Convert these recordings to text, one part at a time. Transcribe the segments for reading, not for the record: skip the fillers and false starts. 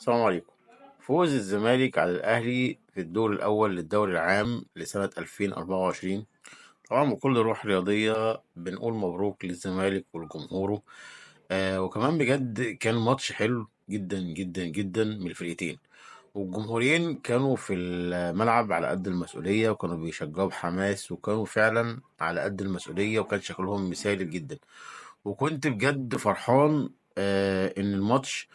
السلام عليكم. فوز الزمالك على الأهلي في الدور الأول للدوري العام لسنة 2024. طبعا بكل روح رياضية بنقول مبروك للزمالك ولجمهوره. وكمان بجد كان ماتش حلو جدا جدا جدا من الفرقتين، والجمهورين كانوا في الملعب على قد المسؤولية، وكانوا بيشجعوا بحماس، وكانوا فعلا على قد المسؤولية، وكان شكلهم مثالي جدا. وكنت بجد فرحان إن الماتش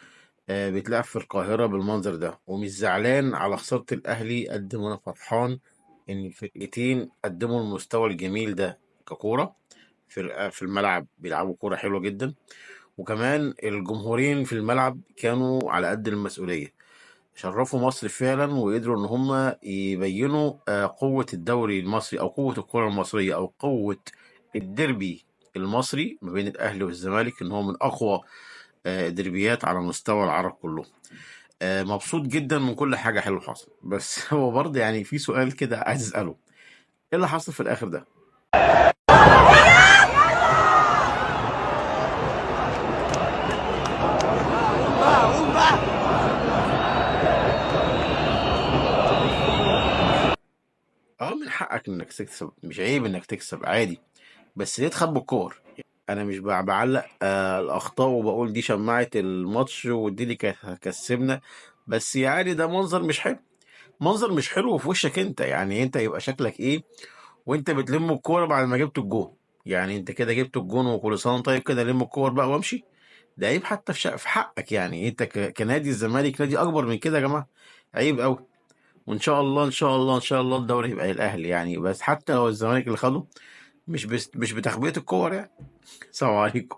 بيتلعب في القاهرة بالمنظر ده، ومش زعلان على خسارة الأهلي قد ما أنا فرحان إن الفرقتين قدموا المستوى الجميل ده ككورة. فرقة في الملعب بيلعبوا كورة حلوة جدا، وكمان الجمهورين في الملعب كانوا على قد المسؤولية. شرفوا مصر فعلا، وقدروا إن هم يبينوا قوة الدوري المصري، أو قوة الكرة المصرية، أو قوة الديربي المصري ما بين الأهلي والزمالك، إن هو من أقوى دربيات على مستوى العرب كله. مبسوط جدا من كل حاجة حلوة حصل، بس هو برضه يعني في سؤال كده عايز أسأله: ايه اللي حصل في الآخر ده؟ اه، من حقك انك تكسب، مش عيب انك تكسب، عادي. بس ليه تخبوا الكور؟ انا مش بعلق الاخطاء وبقول دي شمعت الماتش ودي اللي كانت هتكسبنا، بس يعني ده منظر مش حلو. منظر مش حلو في وشك انت، يعني انت يبقى شكلك ايه وانت بتلم الكوره بعد ما جبت الجون؟ يعني انت كده جبت الجون وكل سنه وأنت طيب، كده لم الكور بقى وامشي. ده عيب حتى في حقك، يعني انت كنادي الزمالك نادي اكبر من كده يا جماعه. عيب قوي. وان شاء الله ان شاء الله ان شاء الله الدوري يبقى للاهلي يعني، بس حتى لو الزمالك اللي خده، مش بتخبية الكور يعني. السلام عليكم.